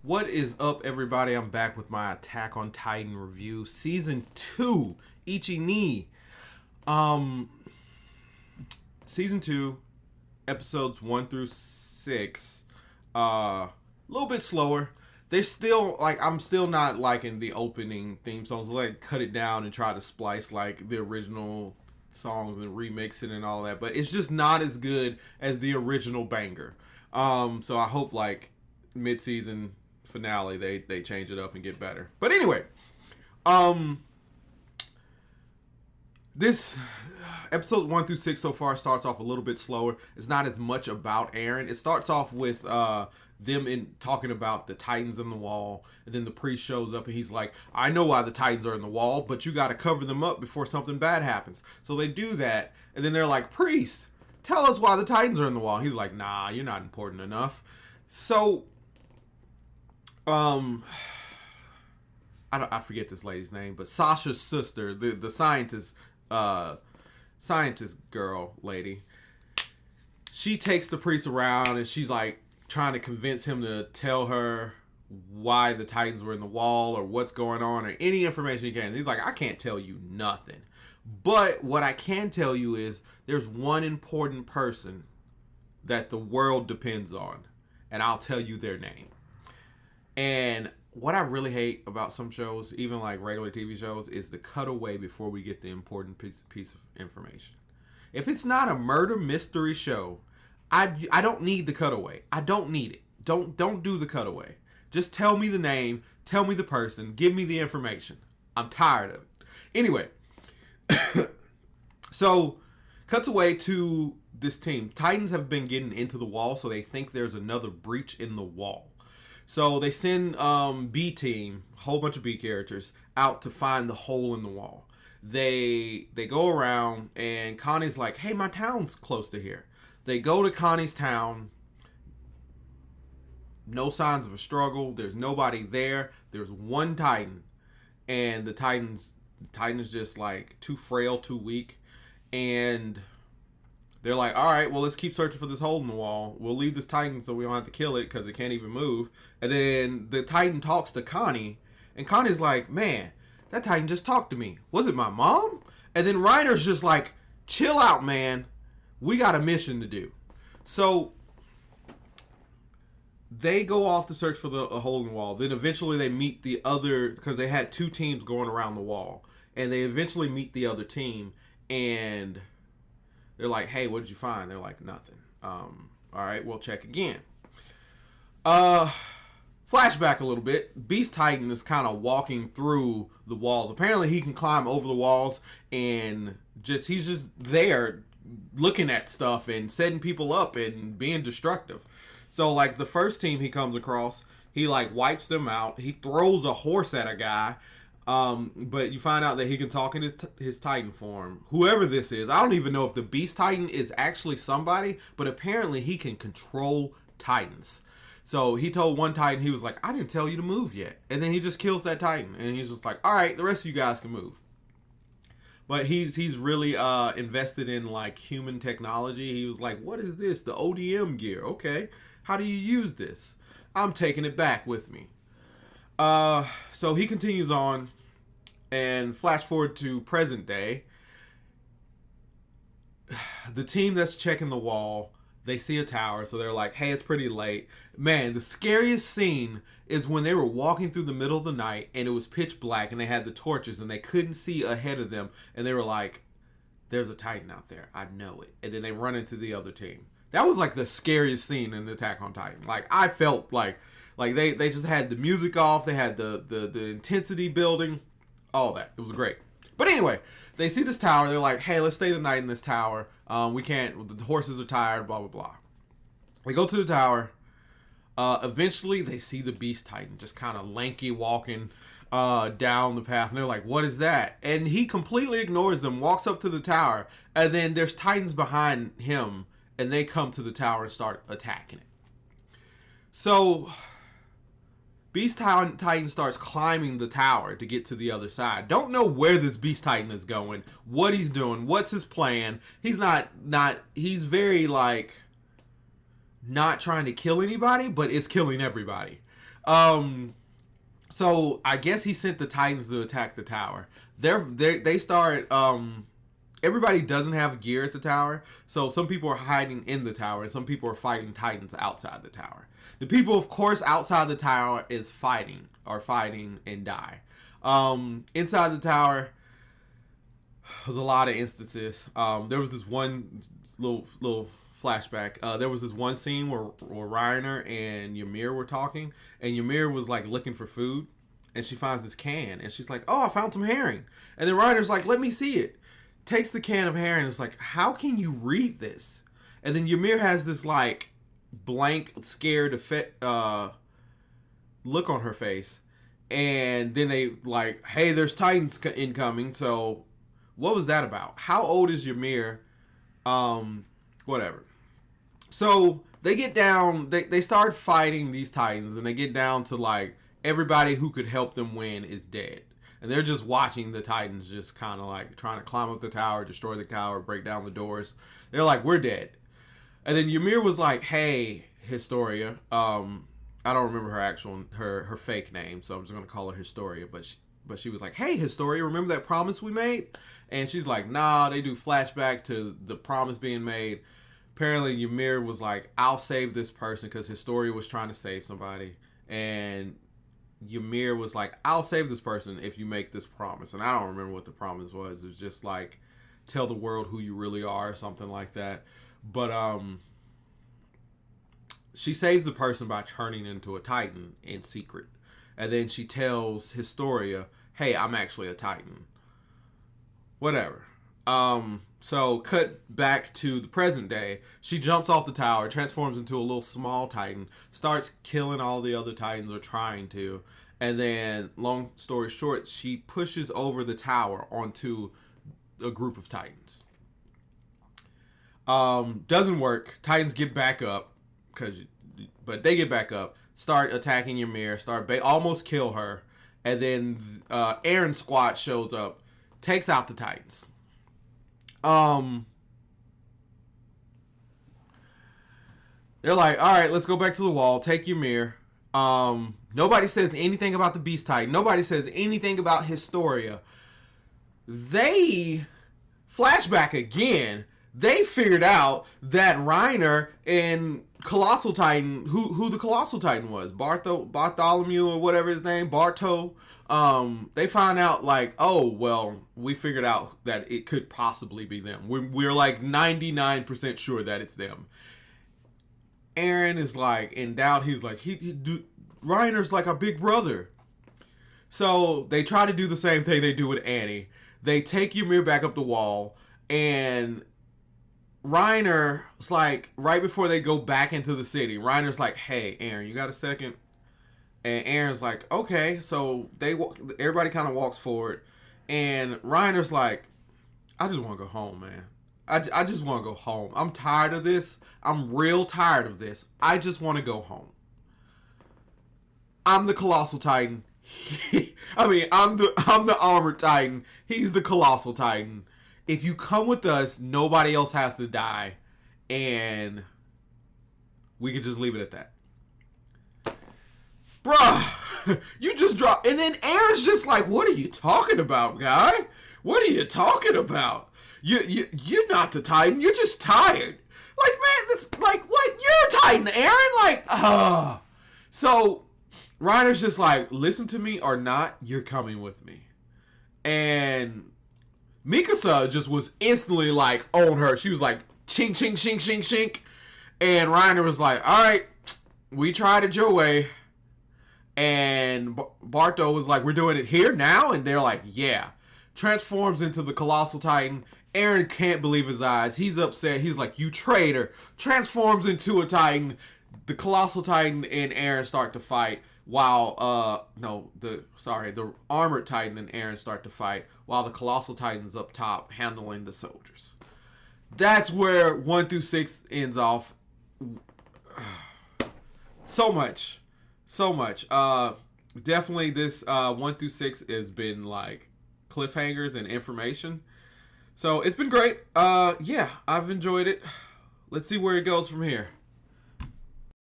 What is up, everybody? I'm back with my Attack on Titan review, season 2, Ichi ni. Um, season 2, episodes 1 through 6. A little bit slower. They're still I'm still not liking the opening theme songs. Like, cut it down and try to splice like the original songs and remix it and all that. But it's just not as good as the original banger. So I hope like mid-season finale they change it up and get better. But anyway, this episode 1 through 6 so far starts off a little bit slower. It's not as much about Eren. It starts off with them in talking about the Titans in the wall, and then the priest shows up and he's like, I know why the Titans are in the wall, but you got to cover them up before something bad happens. So they do that, and then they're like, priest, tell us why the Titans are in the wall. He's like, nah, you're not important enough. So I forget this lady's name, but Sasha's sister, the scientist girl lady, she takes the priest around and she's like trying to convince him to tell her why the Titans were in the wall or what's going on or any information he can. He's like, I can't tell you nothing. But what I can tell you is there's one important person that the world depends on, and I'll tell you their name. And what I really hate about some shows, even like regular TV shows, is the cutaway before we get the important piece of information. If it's not a murder mystery show, I don't need the cutaway. I don't need it. Don't do the cutaway. Just tell me the name, tell me the person, give me the information. I'm tired of it. Anyway, so cuts away to this team. Titans have been getting into the wall, so they think there's another breach in the wall. So they send B team, a whole bunch of B characters, out to find the hole in the wall. They go around, and Connie's like, hey, my town's close to here. They go to Connie's town. No signs of a struggle. There's nobody there. There's one Titan. And the Titan is just like too frail, too weak. And they're like, all right, well, let's keep searching for this hole in the wall. We'll leave this Titan so we don't have to kill it because it can't even move. And then the Titan talks to Connie. And Connie's like, man, that Titan just talked to me. Was it my mom? And then Reiner's just like, chill out, man. We got a mission to do. So they go off to search for the hole in the wall. Then eventually they meet the other, because they had two teams going around the wall. And they eventually meet the other team. And they're like, hey, what did you find? They're like, nothing. All right, we'll check again. Flashback a little bit. Beast Titan is kind of walking through the walls. Apparently he can climb over the walls and he's just there looking at stuff and setting people up and being destructive. So like the first team he comes across, he like wipes them out. He throws a horse at a guy. But you find out that he can talk in his Titan form. Whoever this is, I don't even know if the Beast Titan is actually somebody, but apparently he can control Titans. So he told one Titan, he was like, I didn't tell you to move yet. And then he just kills that Titan. And he's just like, all right, the rest of you guys can move. But he's really invested in like human technology. He was like, what is this? The ODM gear. Okay. How do you use this? I'm taking it back with me. So he continues on, and flash forward to present day. The team that's checking the wall, they see a tower, so they're like, hey, it's pretty late. Man, the scariest scene is when they were walking through the middle of the night, and it was pitch black, and they had the torches, and they couldn't see ahead of them, and they were like, there's a Titan out there. I know it. And then they run into the other team. That was like the scariest scene in Attack on Titan. Like, I felt like they just had the music off, they had the intensity building, all that. It was great. But anyway, they see this tower, they're like, hey, let's stay the night in this tower. We can't, the horses are tired, blah, blah, blah. They go to the tower. Eventually, they see the Beast Titan just kind of lanky walking down the path. And they're like, what is that? And he completely ignores them, walks up to the tower. And then there's Titans behind him. And they come to the tower and start attacking it. So Beast Titan starts climbing the tower to get to the other side. Don't know where this Beast Titan is going, what he's doing, what's his plan. He's he's very like not trying to kill anybody, but is killing everybody. So I guess he sent the Titans to attack the tower. They start. Everybody doesn't have gear at the tower, so some people are hiding in the tower, and some people are fighting Titans outside the tower. The people, of course, outside the tower are fighting and die. Inside the tower, there's a lot of instances. There was this one little flashback. There was this one scene where Reiner and Ymir were talking, and Ymir was like looking for food, and she finds this can, and she's like, "Oh, I found some herring," and then Reiner's like, "Let me see it." Takes the can of herring, and is like, "How can you read this?" And then Ymir has this like blank, scared look on her face, and then they like, "Hey, there's Titans incoming." So, what was that about? How old is Ymir? Whatever. So they get down. They start fighting these Titans, and they get down to like everybody who could help them win is dead, and they're just watching the Titans just kind of like trying to climb up the tower, destroy the tower, break down the doors. They're like, "We're dead." And then Ymir was like, "Hey, Historia." I don't remember her fake name, so I'm just gonna call her Historia. But she was like, "Hey, Historia, remember that promise we made?" And she's like, "Nah." They do flashback to the promise being made. Apparently, Ymir was like, "I'll save this person," because Historia was trying to save somebody, and Ymir was like, "I'll save this person if you make this promise." And I don't remember what the promise was. It was just like, tell the world who you really are, or something like that. But she saves the person by turning into a Titan in secret. And then she tells Historia, "Hey, I'm actually a Titan." Whatever. So cut back to the present day. She jumps off the tower, transforms into a little small Titan, starts killing all the other Titans, or trying to. And then, long story short, she pushes over the tower onto a group of Titans. Doesn't work. Titans get back up, but they get back up, start attacking Ymir, almost kill her, and then Aaron's squad shows up, takes out the Titans. They're like, "All right, let's go back to the wall, take Ymir." Nobody says anything about the Beast Titan. Nobody says anything about Historia. They flashback again. They figured out that Reiner and Colossal Titan, who the Colossal Titan was, Bartholomew or whatever his name, Barto. They find out like, "Oh, well, we figured out that it could possibly be them. We're like 99% sure that it's them." Aaron is like in doubt. He's like, Reiner's like a big brother. So they try to do the same thing they do with Annie. They take Ymir back up the wall, and Reiner's like, right before they go back into the city, Reiner's like, "Hey, Aaron, you got a second?" And Aaron's like, "Okay." So everybody kind of walks forward, and Reiner's like, "I just want to go home, man. I just want to go home. I'm tired of this. I'm real tired of this. I just want to go home. I'm the Colossal Titan. I'm the Armored Titan. He's the Colossal Titan. If you come with us, nobody else has to die, and we can just leave it at that." Bruh, you just dropped. And then Aaron's just like, "What are you talking about, guy? What are you talking about? You're not the Titan. You're just tired." Like, man, that's like, what? You're a Titan, Aaron? Like, So Reiner's just like, "Listen to me or not, you're coming with me." And Mikasa just was instantly like on her. She was like, "Chink, chink, chink, chink, chink." And Reiner was like, "All right, we tried it your way." And Barto was like, "We're doing it here now?" And they're like, "Yeah." Transforms into the Colossal Titan. Aaron can't believe his eyes. He's upset. He's like, "You traitor." Transforms into a Titan. The Colossal Titan and Aaron start to fight while, the Armored Titan and Aaron start to fight while the Colossal Titan's up top handling the soldiers. That's where 1 through 6 ends off. So much. Definitely this 1 through 6 has been like cliffhangers and information. So it's been great. Yeah, I've enjoyed it. Let's see where it goes from here.